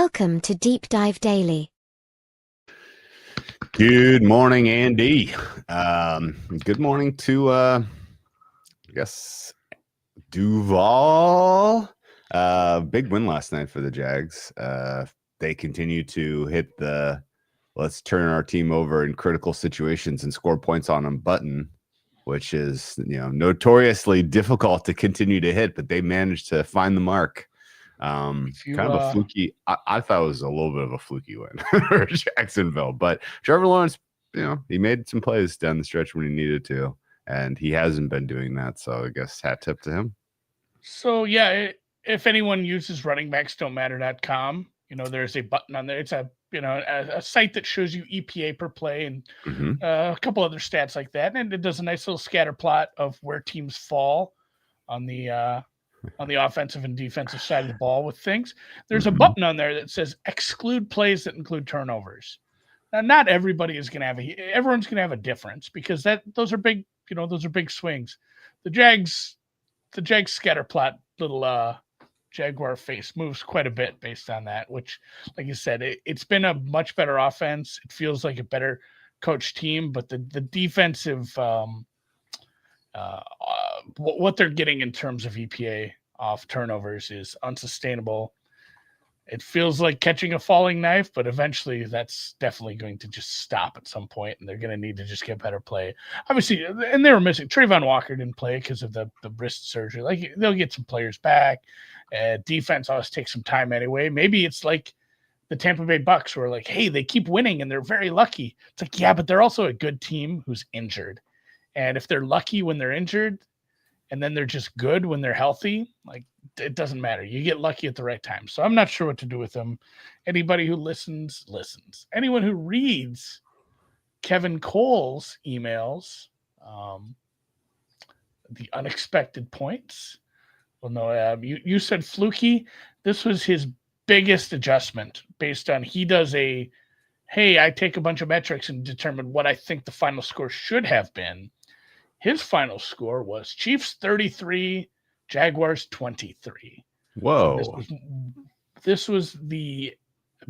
Welcome to Deep Dive Daily. Good morning, Andy. Good morning to, I guess, Duval. Big win last night for the Jags. They continue to hit the let's turn our team over in critical situations and score points on them button, which is, notoriously difficult to continue to hit, but they managed to find the mark. Kind of a fluky. I thought it was a little bit of a fluky win for Jacksonville, but Trevor Lawrence, he made some plays down the stretch when he needed to, and he hasn't been doing that. So I guess hat tip to him. So yeah, if anyone uses runningbacksdon'tmatter.com, there's a button on there. It's a site that shows you EPA per play and a couple other stats like that, and it does a nice little scatter plot of where teams fall on the offensive and defensive side of the ball with things. There's a button on there that says exclude plays that include turnovers. Now, not everybody is going to have everyone's going to have a difference because those are big, those are big swings. The Jags scatter plot little Jaguar face moves quite a bit based on that, which, like you said, it's been a much better offense. It feels like a better coached team, but the defensive what they're getting in terms of EPA off turnovers is unsustainable. It feels like catching a falling knife, but eventually that's definitely going to just stop at some point, and they're going to need to just get better play. Obviously, and they were missing. Trayvon Walker didn't play because of the wrist surgery. Like, they'll get some players back. Defense always takes some time anyway. Maybe it's like the Tampa Bay Bucks who are like, hey, they keep winning and they're very lucky. It's like, yeah, but they're also a good team who's injured. And if they're lucky when they're injured and then they're just good when they're healthy, like, it doesn't matter. You get lucky at the right time. So I'm not sure what to do with them. Anybody who listens. Anyone who reads Kevin Cole's emails, the unexpected points. Well, no, you said fluky. This was his biggest adjustment based on he does hey, I take a bunch of metrics and determine what I think the final score should have been. His final score was Chiefs 33, Jaguars 23. Whoa. So this was the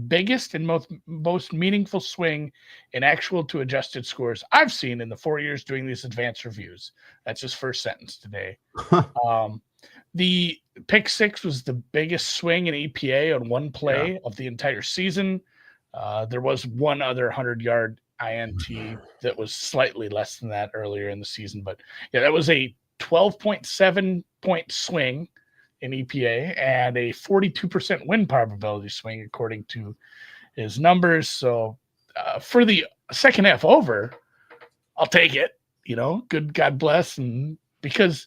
biggest and most meaningful swing in actual to adjusted scores I've seen in the 4 years doing these advanced reviews. That's his first sentence today. The pick six was the biggest swing in EPA on one play of the entire season. There was one other 100-yard INT that was slightly less than that earlier in the season. But yeah, that was a 12.7 point swing in EPA and a 42% win probability swing, according to his numbers. So for the second half over, I'll take it, good, God bless. And because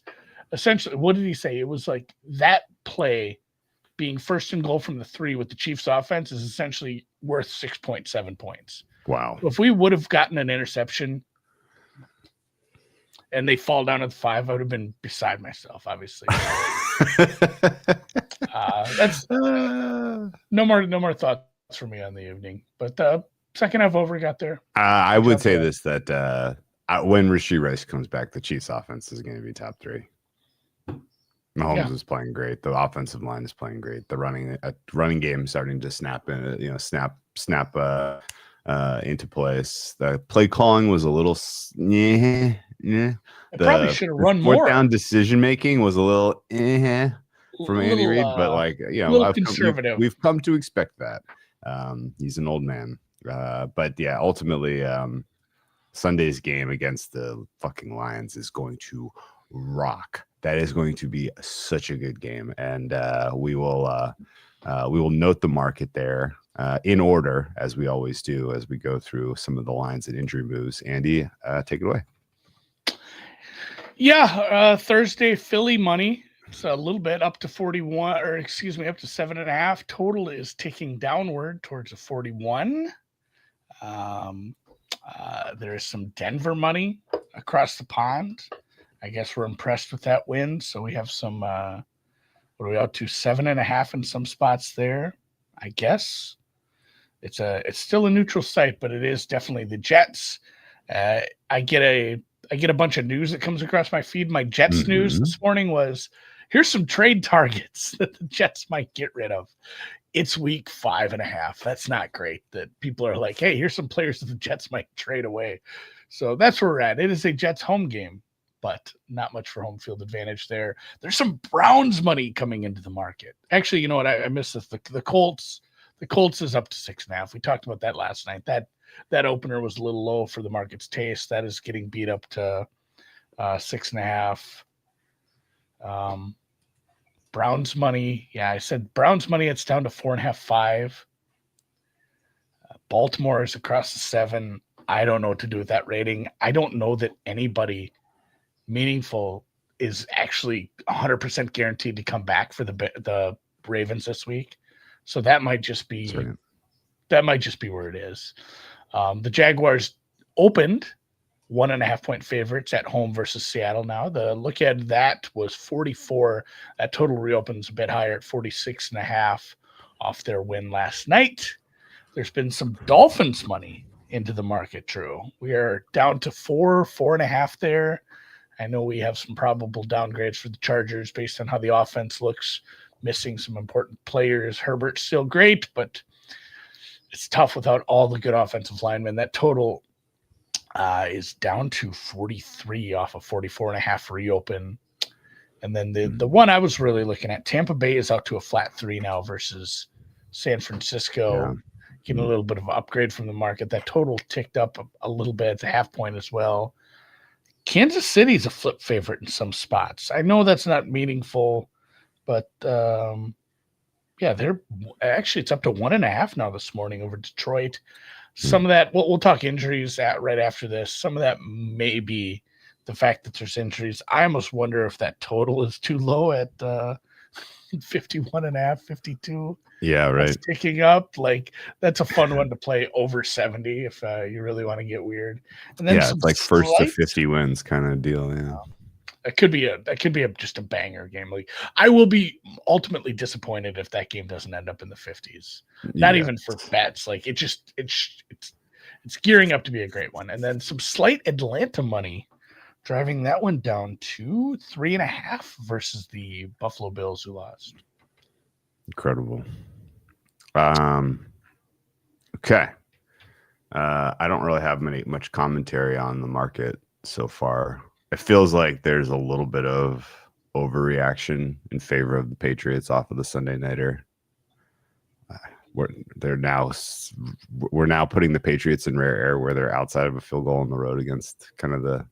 essentially, what did he say? It was like that play being first and goal from the 3 with the Chiefs offense is essentially worth 6.7 points. Wow. If we would have gotten an interception and they fall down at the 5, I would have been beside myself, obviously. That's no more thoughts for me on the evening. But second half over, got there. I would say this, that when Rashee Rice comes back, the Chiefs offense is going to be top 3. Mahomes is playing great. The offensive line is playing great. The running game starting to snap into place. The play calling was a little They probably should have run more. Fourth down decision making was a little from Andy Reid, but conservative. We've come to expect that. He's an old man, but yeah, ultimately, Sunday's game against the fucking Lions is going to rock. That is going to be such a good game, and we will note the market there in order, as we always do, as we go through some of the lines and injury moves. Andy, take it away. Yeah, Thursday Philly money. It's a little bit up to 41, or excuse me, up to 7.5. Total is ticking downward towards a 41. There is some Denver money across the pond. I guess we're impressed with that win. So we have some, what are we out to? 7.5 in some spots there. I guess it's still a neutral site, but it is definitely the Jets. I get a bunch of news that comes across my feed. My Jets news this morning was, here's some trade targets that the Jets might get rid of. it's week 5.5. That's not great that people are like, hey, here's some players that the Jets might trade away. So that's where we're at. It is a Jets home game, but not much for home field advantage there. There's some Browns money coming into the market. Actually, you know what? I missed this. The Colts. The Colts is up to 6.5. We talked about that last night. That opener was a little low for the market's taste. That is getting beat up to 6.5. Browns money. Yeah, I said Browns money. It's down to 4.5, 5. Baltimore is across the 7. I don't know what to do with that rating. I don't know that anybody meaningful is actually 100% guaranteed to come back for the Ravens this week. So that might just be where it is. The Jaguars opened 1.5-point favorites at home versus Seattle. Now the look at that was 44. That total reopens a bit higher at 46.5 off their win last night. There's been some Dolphins money into the market, Drew. We are down to 4.5 there. I know we have some probable downgrades for the Chargers based on how the offense looks, missing some important players. Herbert's still great, but it's tough without all the good offensive linemen. That total is down to 43 off of 44.5 reopen. And then the one I was really looking at, Tampa Bay is out to a flat 3 now versus San Francisco. Yeah. Getting a little bit of an upgrade from the market. That total ticked up a little bit. It's a half point as well. Kansas City's a flip favorite in some spots. I know that's not meaningful, but yeah, they're actually, it's up to 1.5 now this morning over Detroit. Some of that, we'll talk injuries right after this. Some of that may be the fact that there's injuries. I almost wonder if that total is too low at 51.5, 52. Yeah, right. It's ticking up. Like, that's a fun one to play over 70 if you really want to get weird. And then it's like first to 50 wins kind of deal. Yeah. That could be just a banger game. Like, I will be ultimately disappointed if that game doesn't end up in the 50s. Not even for bets. Like, it's gearing up to be a great one. And then some slight Atlanta money, driving that one down to 3.5 versus the Buffalo Bills, who lost. Incredible. Okay. I don't really have much commentary on the market so far. It feels like there's a little bit of overreaction in favor of the Patriots off of the Sunday nighter. We're now putting the Patriots in rare air where they're outside of a field goal on the road against kind of the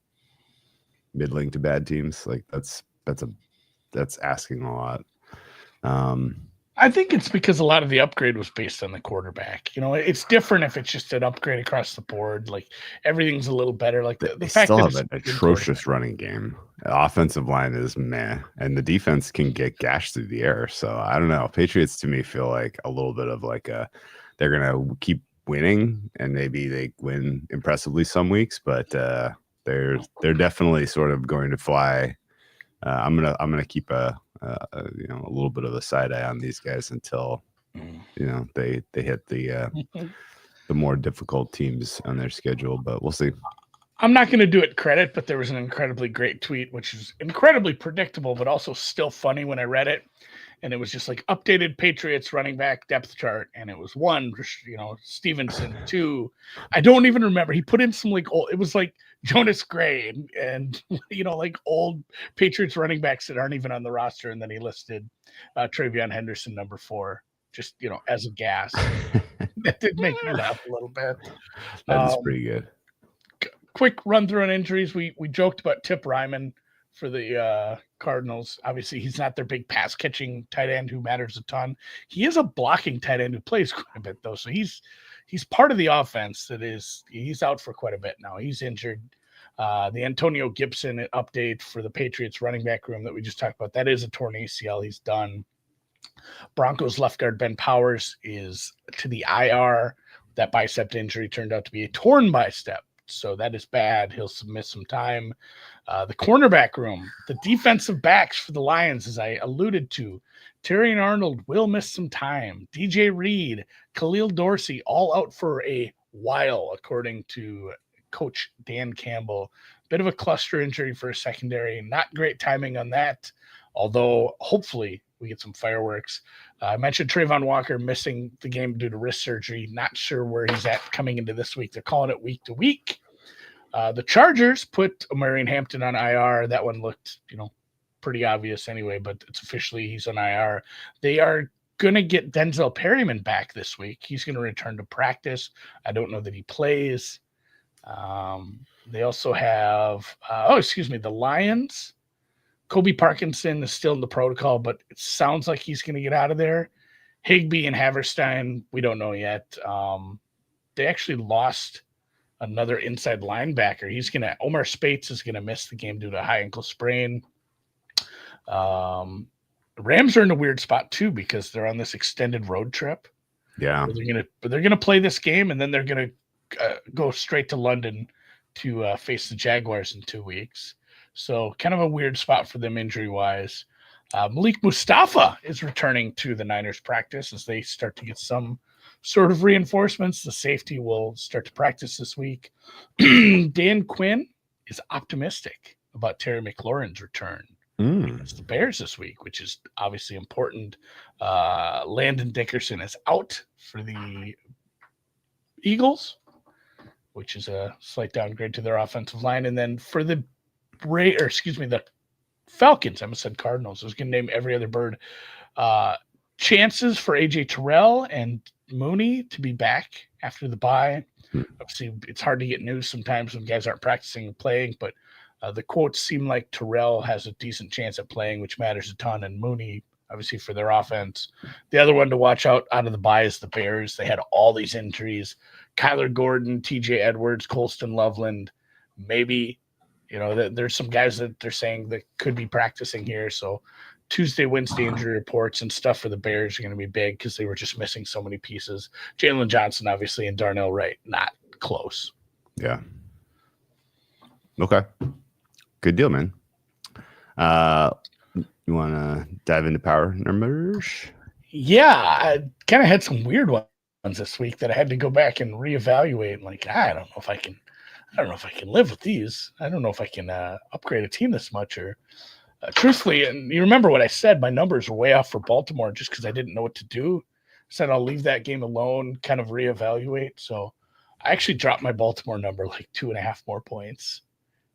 middling to bad teams. Like that's asking a lot. I think it's because a lot of the upgrade was based on the quarterback. You know, it's different if it's just an upgrade across the board. Like, everything's a little better. Like, the fact still that have an atrocious running game. The offensive line is meh, and the defense can get gashed through the air. So I don't know. Patriots to me feel like a little bit of like they're gonna keep winning, and maybe they win impressively some weeks, but they're definitely sort of going to fly. I'm gonna keep a little bit of a side eye on these guys until they hit the more difficult teams on their schedule, but we'll see. I'm not going to do it credit, but there was an incredibly great tweet, which is incredibly predictable, but also still funny when I read it. And it was just like updated Patriots running back depth chart. And it was 1, Stevenson, 2. I don't even remember. He put in some it was like Jonas Gray and like old Patriots running backs that aren't even on the roster. And then he listed Travion Henderson, number 4, just, as a gas. That did make me laugh a little bit. That's pretty good. Quick run through on injuries. We joked about Tip Ryman for the Cardinals. Obviously, he's not their big pass catching tight end who matters a ton. He is a blocking tight end who plays quite a bit though. So he's part of the offense he's out for quite a bit now. He's injured. The Antonio Gibson update for the Patriots running back room that we just talked about, that is a torn ACL. He's done. Broncos left guard Ben Powers is to the IR. That bicep injury turned out to be a torn bicep. So that is bad. He'll miss some time. The cornerback room, the defensive backs for the Lions, as I alluded to, Terry and Arnold will miss some time. DJ Reed, Khalil Dorsey, all out for a while, according to Coach Dan Campbell. Bit of a cluster injury for a secondary. Not great timing on that, although hopefully we get some fireworks. I mentioned Trayvon Walker missing the game due to wrist surgery. Not sure where he's at coming into this week. They're calling it week to week. The Chargers put Omarion Hampton on IR. That one looked, pretty obvious anyway, but it's officially he's on IR. They are going to get Denzel Perryman back this week. He's going to return to practice. I don't know that he plays. They also have, the Lions. Kobe Parkinson is still in the protocol, but it sounds like he's going to get out of there. Higbee and Haverstein, we don't know yet. They actually lost another inside linebacker. Omar Spates is going to miss the game due to a high ankle sprain. Rams are in a weird spot too because they're on this extended road trip. Yeah, they're gonna play this game and then they're gonna go straight to London to face the Jaguars in 2 weeks. So kind of a weird spot for them injury wise. Malik Mustafa is returning to the Niners practice as they start to get some sort of reinforcements. The safety will start to practice this week. Dan Quinn is optimistic about Terry McLaurin's return. It's the Bears this week, which is obviously important. Landon Dickerson is out for the Eagles, which is a slight downgrade to their offensive line. And then for the Falcons, I almost said Cardinals. I was going to name every other bird. Chances for AJ Terrell and Mooney to be back after the bye. Obviously, it's hard to get news sometimes when guys aren't practicing and playing, but the quotes seem like Terrell has a decent chance at playing, which matters a ton, and Mooney, obviously, for their offense. The other one to watch out of the bye is the Bears. They had all these injuries. Kyler Gordon, TJ Edwards, Colston Loveland. Maybe, there's some guys that they're saying that could be practicing here. So Tuesday, Wednesday injury reports and stuff for the Bears are going to be big because they were just missing so many pieces. Jalen Johnson, obviously, and Darnell Wright, not close. Yeah. Okay. Good deal, man. You want to dive into power numbers? Yeah, I kind of had some weird ones this week that I had to go back and reevaluate. Like, I don't know if I can live with these. I don't know if I can upgrade a team this much or truthfully. And you remember what I said, my numbers were way off for Baltimore just because I didn't know what to do. I said, I'll leave that game alone, kind of reevaluate. So I actually dropped my Baltimore number like 2.5 more points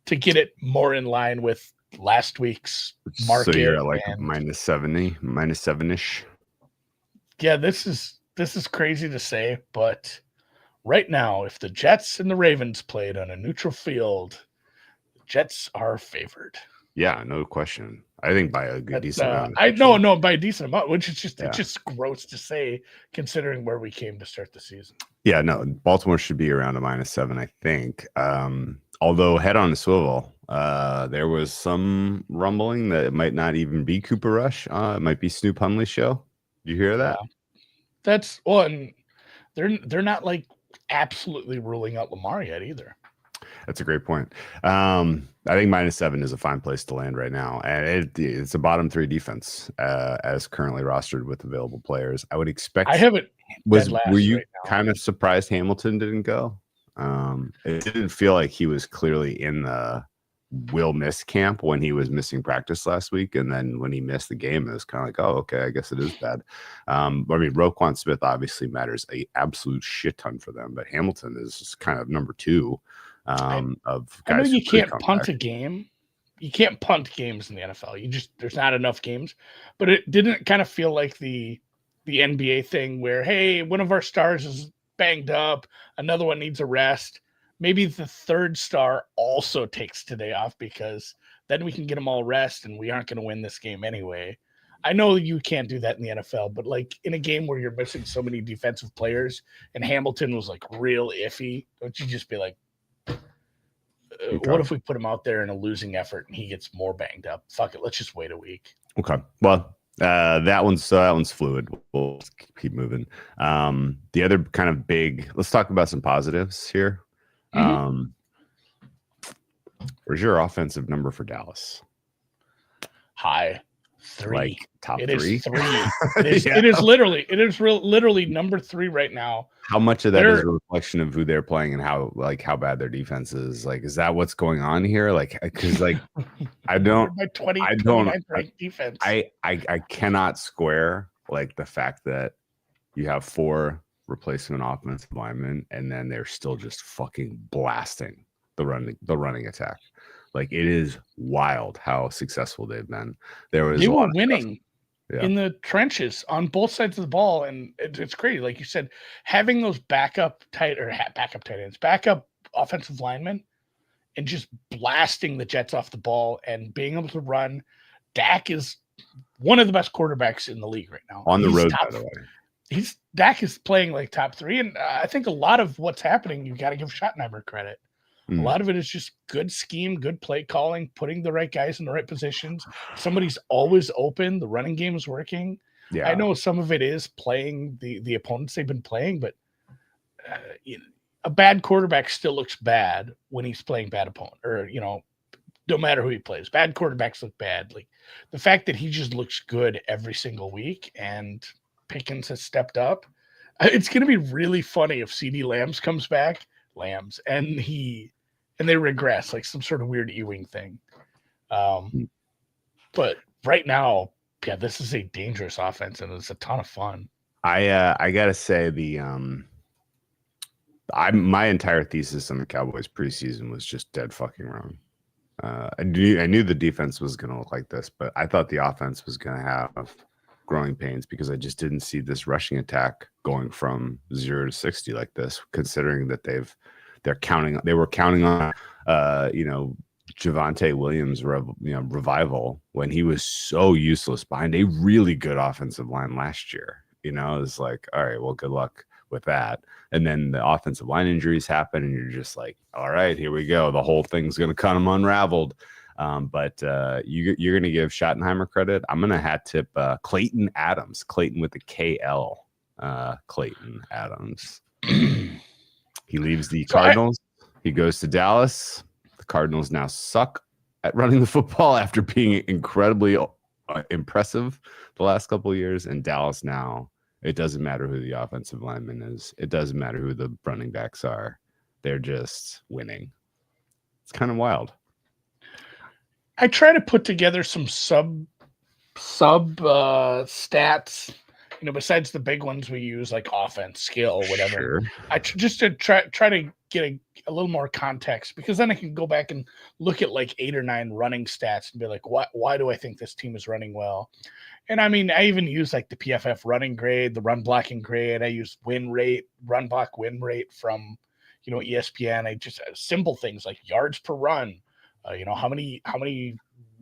to get it more in line with last week's market. So you're at like minus 7-ish. Yeah, this is crazy to say, but right now, if the Jets and the Ravens played on a neutral field, the Jets are favored. Yeah, no question. I think by a good decent amount. No, by a decent amount, which is just it's just gross to say considering where we came to start the season. Yeah, no, Baltimore should be around a -7, I think. Although head on a swivel, there was some rumbling that it might not even be Cooper Rush. It might be Snoop Hundley's show. Did you hear that? Yeah. That's and they're not like absolutely ruling out Lamar yet either. That's a great point. I think -7 is a fine place to land right now, and it's a bottom 3 defense as currently rostered with available players. I would expect. I haven't. Were you kind of surprised Hamilton didn't go? It didn't feel like he was clearly in the will miss camp when he was missing practice last week, and then when he missed the game, it was kind of like, oh, okay, I guess it is bad. Roquan Smith obviously matters a absolute shit ton for them, but Hamilton is just kind of number 2 of guys. I know you can't punt a game. You can't punt games in the NFL. There's not enough games, but it didn't kind of feel like the NBA thing where, hey, one of our stars is banged up, another one needs a rest. Maybe the third star also takes today off because then we can get them all rest and we aren't going to win this game anyway. I know you can't do that in the NFL, but like in a game where you're missing so many defensive players and Hamilton was like real iffy, don't you just be like, what if we put him out there in a losing effort and he gets more banged up? Fuck it, let's just wait a week. Okay. Well, that one's fluid. We'll keep moving. The other kind of big, let's talk about some positives here. Mm-hmm. Where's your offensive number for Dallas? High. 3. Like top It three? is 3. It is. Yeah. It is literally number 3 right now. How much of that is They're- a reflection of who they're playing and how bad their defense is? Like, is that what's going on here? Like, because like I don't, by 20, I don't, 29th ranked defense. I cannot square like the fact that you have 4 replacement offensive linemen and then they're still just fucking blasting the running attack. Like, it is wild how successful they've been. They were winning Yeah. in the trenches on both sides of the ball, and it's crazy. Like you said, having those backup tight ends, backup offensive linemen, and just blasting the Jets off the ball and being able to run. Dak is one of the best quarterbacks in the league right now. On the road, by the way. Dak is playing like top 3, and I think a lot of what's happening, you got to give Schottenheimer credit. A lot of it is just good scheme, good play calling, putting the right guys in the right positions. Somebody's always open. The running game is working. Yeah. I know some of it is playing the opponents they've been playing, but a bad quarterback still looks bad when he's playing bad opponent, or no matter who he plays. Bad quarterbacks look bad. Like the fact that he just looks good every single week, and Pickens has stepped up. It's going to be really funny if CD Lambs comes back, and they regress like some sort of weird Ewing thing. But right now, yeah, this is a dangerous offense and it's a ton of fun. I gotta say my entire thesis on the Cowboys preseason was just dead fucking wrong. I knew the defense was gonna look like this, but I thought the offense was gonna have growing pains because I just didn't see this rushing attack going from 0 to 60 like this, considering that they were counting on Javonte Williams revival when he was so useless behind a really good offensive line last year. It's like, all right, well, good luck with that. And then the offensive line injuries happen and you're just like, all right, here we go. The whole thing's going to come unraveled. But you're going to give Schottenheimer credit. I'm going to hat tip Clayton Adams, Clayton with a KL, Clayton Adams. He leaves the Cardinals. He goes to Dallas. The Cardinals now suck at running the football after being incredibly impressive the last couple of years. And Dallas now, it doesn't matter who the offensive lineman is. It doesn't matter who the running backs are. They're just winning. It's kind of wild. I try to put together some sub stats, besides the big ones we use like offense, skill, whatever. Sure. I just to try to get a little more context, because then I can go back and look at like 8 or 9 running stats and be like, why do I think this team is running well? And I mean, I even use like the PFF running grade, the run blocking grade. I use run block win rate from, ESPN. I just simple things like yards per run. How many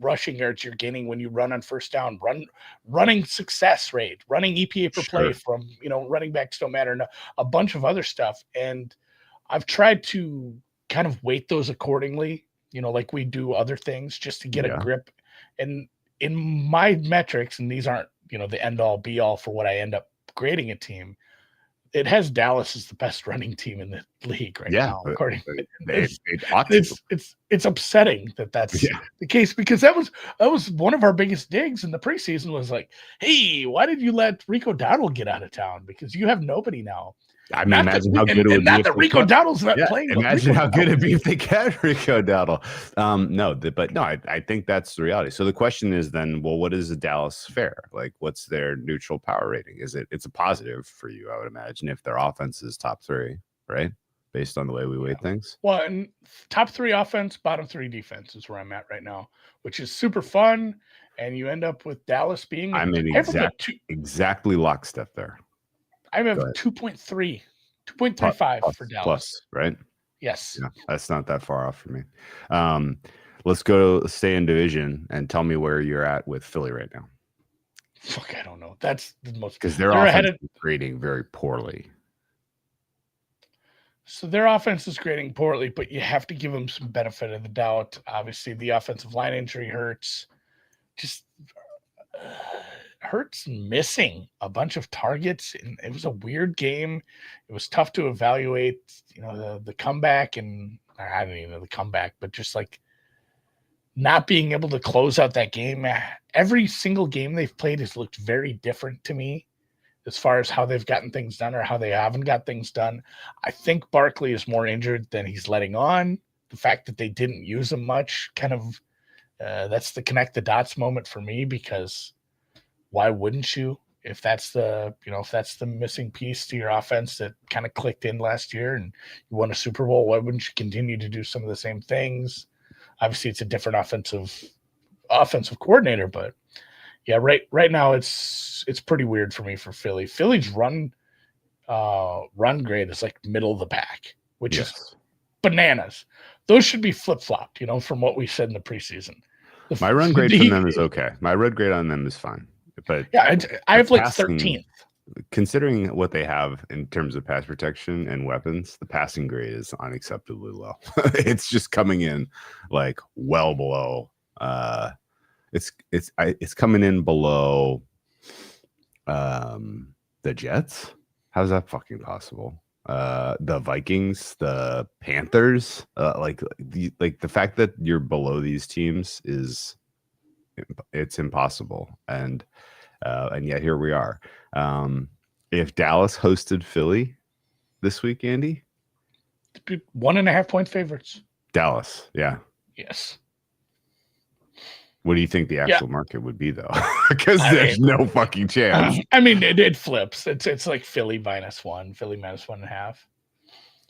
rushing yards you're gaining when you run on first down, running success rate, running EPA per play from, running backs don't matter, and a bunch of other stuff. And I've tried to kind of weight those accordingly, like we do other things, just to get a grip. And in my metrics, and these aren't, the end all be all for what I end up grading a team, it has Dallas as the best running team in the league right now. According to it's upsetting that's the case, because that was one of our biggest digs in the preseason was like, hey, why did you let Rico Dowdle get out of town? Because you have nobody now. I mean, imagine how good it would be. Not that Rico Dowdle's not playing. Imagine how good it'd be if they kept Rico Dowdle. I think that's the reality. So the question is then, well, what is a Dallas fair? Like, what's their neutral power rating? It's a positive for you, I would imagine, if their offense is top 3, right? Based on the way we weight things. Well, and top 3 offense, bottom 3 defense is where I'm at right now, which is super fun. And you end up with Dallas being exactly lockstep there. I have 2.35 for Dallas. Plus, right? Yes. Yeah, that's not that far off for me. Let's stay in division and tell me where you're at with Philly right now. Fuck, I don't know. That's the most, because their offense is grading very poorly. So their offense is grading poorly, but you have to give them some benefit of the doubt. Obviously, the offensive line injury hurts. Just Hurts missing a bunch of targets, and it was a weird game. It was tough to evaluate, the comeback, and I don't even know the comeback, but just like not being able to close out that game. Every single game they've played has looked very different to me as far as how they've gotten things done or how they haven't got things done. I think Barkley is more injured than he's letting on. The fact that they didn't use him much kind of that's the connect the dots moment for me, because why wouldn't you? If that's the missing piece to your offense that kind of clicked in last year and you won a Super Bowl, why wouldn't you continue to do some of the same things? Obviously, it's a different offensive coordinator, but yeah, right now it's pretty weird for me for Philly. Philly's run grade is like middle of the pack, which is bananas. Those should be flip-flopped, from what we said in the preseason. My run grade from them is okay. My run grade on them is fine. But yeah, I have like 13th. Considering what they have in terms of pass protection and weapons, the passing grade is unacceptably low. It's just coming in like well below. It's coming in below the Jets. How's that fucking possible? The Vikings, the Panthers, like the fact that you're below these teams it's impossible. And yet here we are. If Dallas hosted Philly this week, Andy, 1.5 point favorites. Dallas, yeah. Yes. What do you think the actual market would be, though? Because there's no fucking chance. I mean, it flips. It's like Philly -1, Philly -1.5.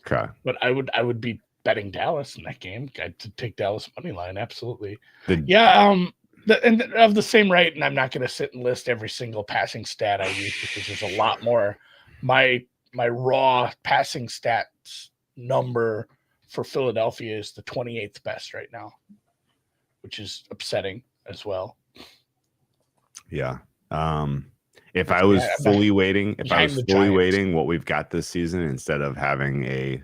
Okay. But I would be betting Dallas in that game. I'd take Dallas money line, absolutely. And of the same right, and I'm not going to sit and list every single passing stat I use because there's a lot more. My raw passing stats number for Philadelphia is the 28th best right now, which is upsetting as well. Yeah. If I was fully weighting what we've got this season instead of having a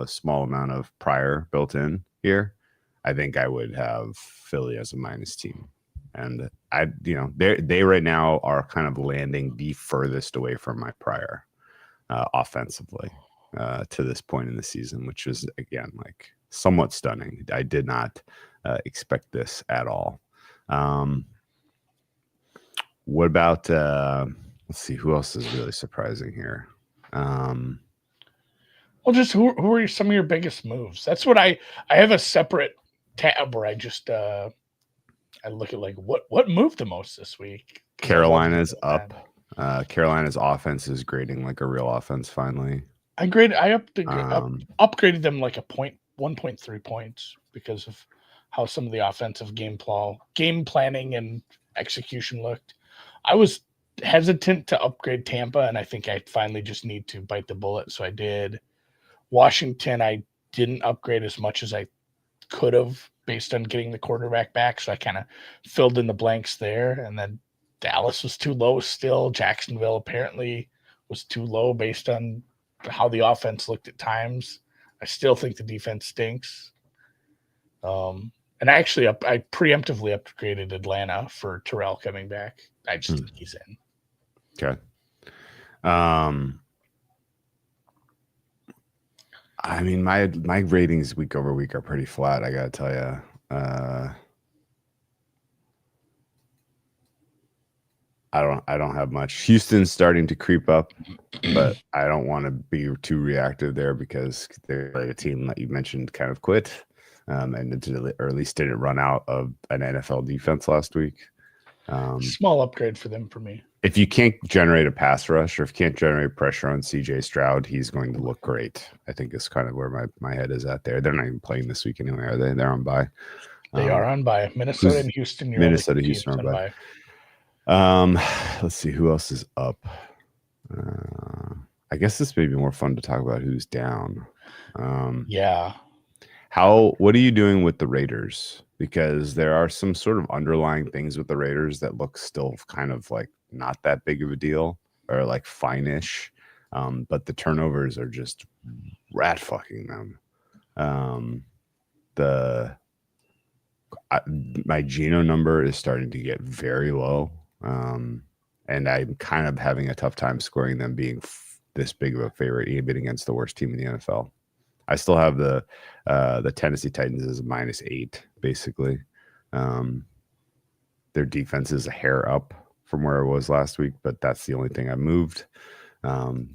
small amount of prior built in here, I think I would have Philly as a minus team. And they right now are kind of landing the furthest away from my prior offensively to this point in the season, which is again like somewhat stunning. I did not expect this at all. What about let's see, who else is really surprising here? Well, just who are some of your biggest moves? That's what I have a separate tab where I just I look at like what moved the most this week. Carolina's up. Carolina's offense is grading like a real offense finally. I upgraded them like 1.3 points because of how some of the offensive game planning and execution looked. I was hesitant to upgrade Tampa, and I think I finally just need to bite the bullet, so I did. Washington, I didn't upgrade as much as I could have based on getting the quarterback back, so I kind of filled in the blanks there. And then Dallas was too low still. Jacksonville apparently was too low based on how the offense looked at times. I still think the defense stinks. And actually, I preemptively upgraded Atlanta for Terrell coming back. I just think he's in. Okay. I mean, my ratings week over week are pretty flat. I gotta tell you. I don't have much. Houston's starting to creep up, but I don't want to be too reactive there because they're like a team that you mentioned kind of quit, or at least didn't run out of an NFL defense last week. Small upgrade for them for me. If you can't generate a pass rush or if you can't generate pressure on CJ Stroud, he's going to look great. I think is kind of where my head is at there. They're not even playing this week anyway, are they? They're on bye. They are on bye. Minnesota and Houston. Houston are on bye. Let's see who else is up. I guess this may be more fun to talk about who's down. Yeah. What are you doing with the Raiders? Because there are some sort of underlying things with the Raiders that look still kind of like not that big of a deal or like fine-ish. But the turnovers are just rat fucking them. My Geno number is starting to get very low. And I'm kind of having a tough time scoring them being this big of a favorite, even against the worst team in the NFL. I still have the Tennessee Titans as -8, basically. Their defense is a hair up from where it was last week, but that's the only thing I moved.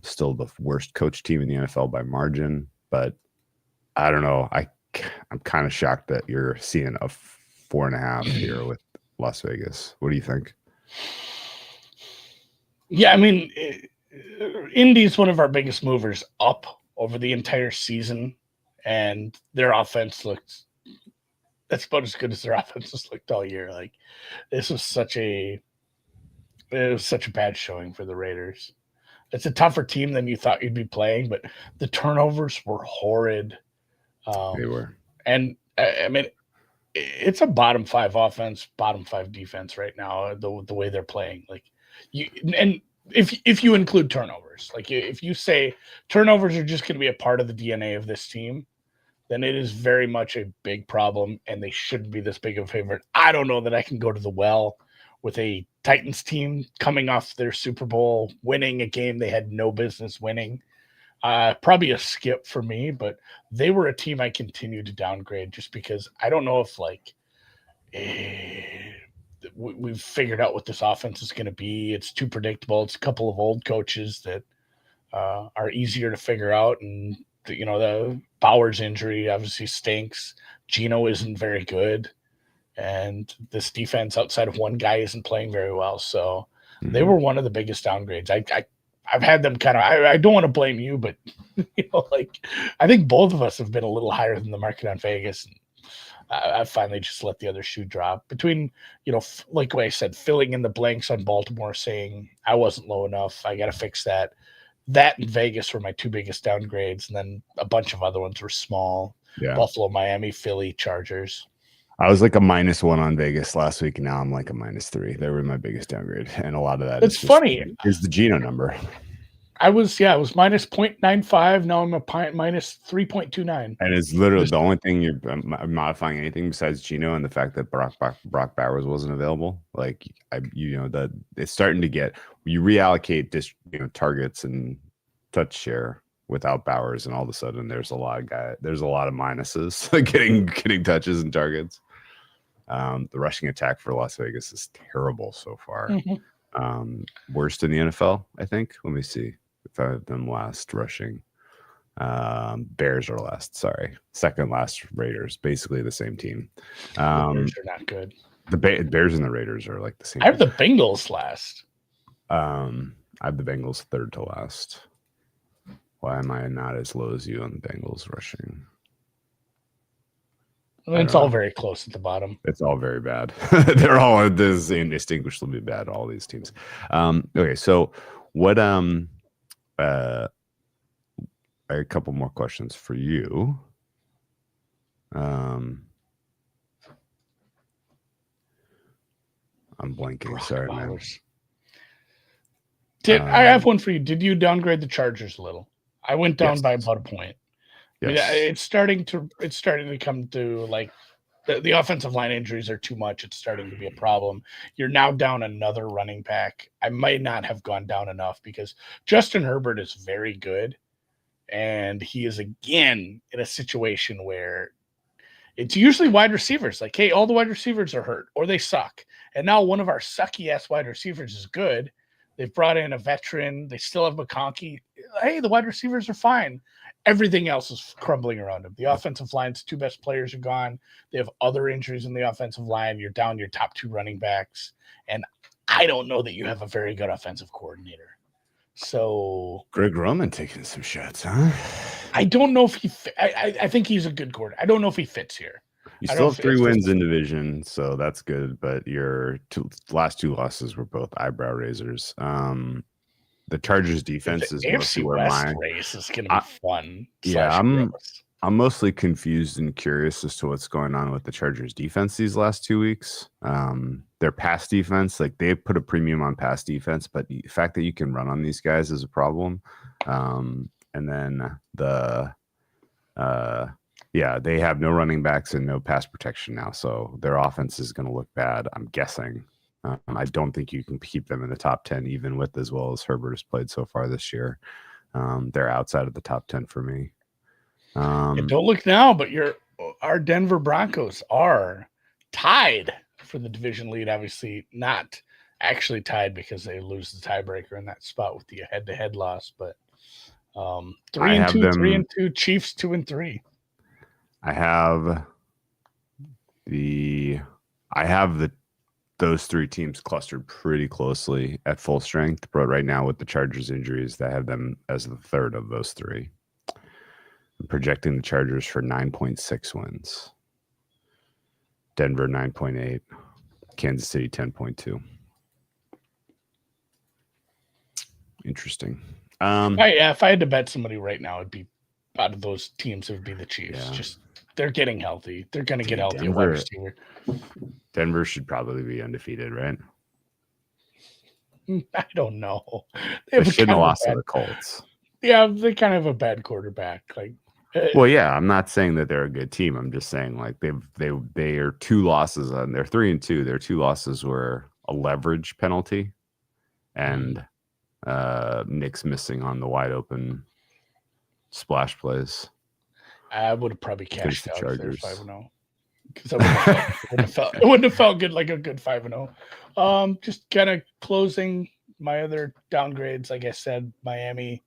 Still the worst coach team in the NFL by margin, but I don't know. I'm kind of shocked that you're seeing a 4.5 here with Las Vegas. What do you think? Yeah, I mean, Indy's one of our biggest movers up over the entire season, and their offense looks that's about as good as their offense has looked all year. Like this was such a bad showing for the Raiders. It's a tougher team than you thought you'd be playing, but the turnovers were horrid. They were, and I mean, it's a bottom 5 offense, bottom 5 defense right now. The way they're playing, like and if you include turnovers, like if you say turnovers are just going to be a part of the DNA of this team, then it is very much a big problem, and they shouldn't be this big of a favorite. I don't know that I can go to the well with a Titans team coming off their Super Bowl, winning a game they had no business winning. Probably a skip for me, but they were a team I continue to downgrade just because I don't know if we've figured out what this offense is going to be. It's too predictable. It's a couple of old coaches that are easier to figure out, and the Bowers injury obviously stinks. Geno isn't very good, and this defense outside of one guy isn't playing very well. So they were one of the biggest downgrades. I've had them kind of. I don't want to blame you, but I think both of us have been a little higher than the market on Vegas. And I finally just let the other shoe drop between, like what I said, filling in the blanks on Baltimore, saying I wasn't low enough. I got to fix that. That and Vegas were my 2 biggest downgrades, and then a bunch of other ones were small. Yeah. Buffalo, Miami, Philly, Chargers. I was like a -1 on Vegas last week, and now I'm like a -3. They were my biggest downgrade, and a lot of that is the Geno number. I was minus 0.95. Now I'm a minus 3.29. And it's literally the only thing you're modifying anything besides Geno and the fact that Brock Bowers wasn't available. Like that it's starting to get, you reallocate targets and touch share without Bowers, and all of a sudden there's a lot of minuses getting touches and targets. The rushing attack for Las Vegas is terrible so far. Worst in the NFL, I think. Let me see. If I have them last rushing. Bears are last. Sorry, second last Raiders. Basically the same team. The Bears are not good. The Bears and the Raiders are like the same. I have the Bengals last. I have the Bengals third to last. Why am I not as low as you on the Bengals rushing? It's all very close at the bottom. It's all very bad. They're all indistinguishably bad. All these teams. Okay, so what? I have a couple more questions for you. I'm blanking. Sorry, man. I have one for you. Did you downgrade the Chargers a little? I went down by about a point. Yes. I mean, it's starting to come to like the offensive line injuries are too much. It's starting to be a problem. You're now down another running back. I might not have gone down enough because Justin Herbert is very good. And he is again in a situation where it's usually wide receivers. Like, hey, all the wide receivers are hurt or they suck. And now one of our sucky ass wide receivers is good. They've brought in a veteran. They still have McConkey. Hey, the wide receivers are fine. Everything else is crumbling around him. The offensive line's 2 best players are gone. They have other injuries in the offensive line. You're down your top 2 running backs. And I don't know that you have a very good offensive coordinator. So Greg Roman taking some shots, huh? I don't know if he I think he's a good coordinator. I don't know if he fits here. You still have 3 wins in division, so that's good. But your last 2 losses were both eyebrow raisers. The Chargers defense is mostly where my race is going to be fun. Yeah, I'm mostly confused and curious as to what's going on with the Chargers defense these last 2 weeks. Their pass defense, like they put a premium on pass defense, but the fact that you can run on these guys is a problem. And then they have no running backs and no pass protection now, so their offense is going to look bad, I'm guessing. I don't think you can keep them in the top 10, even with as well as Herbert has played so far this year. They're outside of the top 10 for me. Don't look now, but our Denver Broncos are tied for the division lead. Obviously, not actually tied because they lose the tiebreaker in that spot with the head-to-head loss. But 3-2, Chiefs 2-3. I have those three teams clustered pretty closely at full strength, but right now with the Chargers injuries, that have them as the third of those three. I'm projecting the Chargers for 9.6 wins. Denver 9.8, Kansas City 10.2. Interesting. If I had to bet somebody right now, it'd be out of those teams. It would be the Chiefs. Yeah. Just they're getting healthy. They're going to get healthy. Denver should probably be undefeated, right? I don't know. They shouldn't have lost to the Colts. Yeah, they kind of have a bad quarterback. Like, well, yeah, I'm not saying that they're a good team. I'm just saying like they are 2 losses and they're 3-2. Their 2 losses were a leverage penalty, and Nick's missing on the wide open splash plays. I would have probably cashed out if they're 5-0 because it wouldn't have felt good like a good 5-0. Just kind of closing my other downgrades. Like I said, Miami.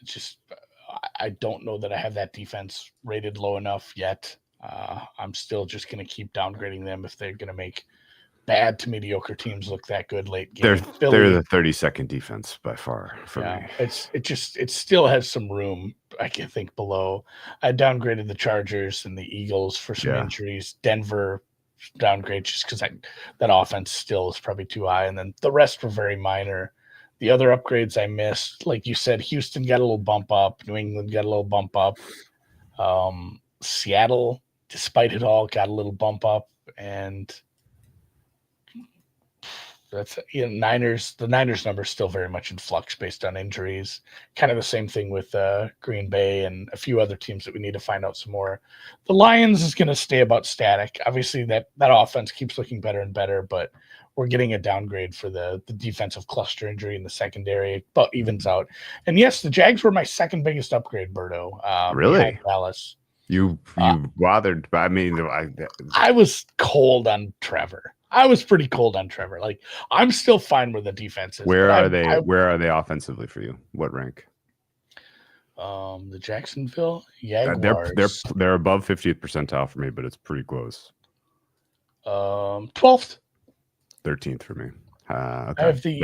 It's just I don't know that I have that defense rated low enough yet. I'm still just going to keep downgrading them if they're going to make bad to mediocre teams look that good late game. They're the 32nd defense by far for me. It still has some room, I can think, below. I downgraded the Chargers and the Eagles for some injuries. Denver downgrade just because that offense still is probably too high, and then the rest were very minor. The other upgrades I missed, like you said, Houston got a little bump up, New England got a little bump up, Seattle, despite it all, got a little bump up, and that's Niners. The Niners number is still very much in flux based on injuries. Kind of the same thing with Green Bay and a few other teams that we need to find out some more. The Lions is going to stay about static. Obviously, that offense keeps looking better and better, but we're getting a downgrade for the defensive cluster injury in the secondary, but evens out. And yes, the Jags were my second biggest upgrade, Berto. Really? Dallas. You bothered? I mean, I was cold on Trevor. I was pretty cold on Trevor. Like, I'm still fine with the defenses. Where are they offensively for you? What rank? The Jacksonville Jaguars. They're above 50th percentile for me, but it's pretty close. 12th. 13th for me. Okay. I have the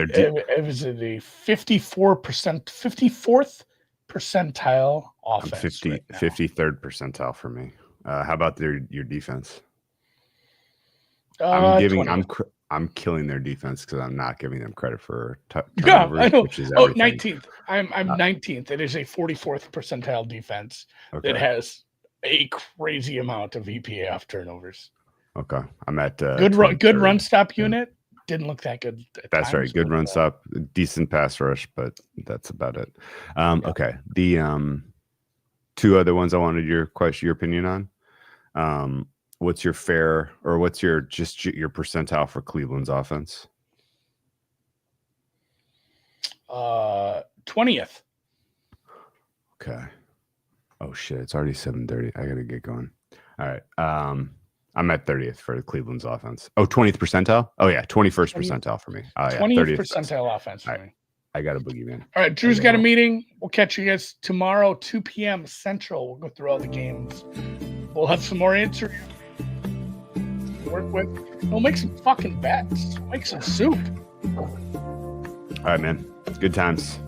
54th percentile offense. 53rd percentile for me. How about your defense? I'm killing their defense because I'm not giving them credit for turnovers. I know. Which is 19th. I'm 19th. It is a 44th percentile defense that has a crazy amount of EPA off turnovers. Okay, I'm at good run stop unit. Didn't look that good. That's right. Good run stop, decent pass rush, but that's about it. Okay, the 2 other ones I wanted your opinion on. What's your your percentile for Cleveland's offense? 20th. Okay. Oh shit! It's already 7:30. I gotta get going. All right. I'm at 30th for Cleveland's offense. Oh, 20th percentile? Oh, yeah. 21st percentile for me. 20th percentile offense for me. I got a boogeyman. All right. Drew's got a meeting. We'll catch you guys tomorrow, 2 p.m. Central. We'll go through all the games. We'll have some more answers to work with. We'll make some fucking bets. We'll make some soup. All right, man. Good times.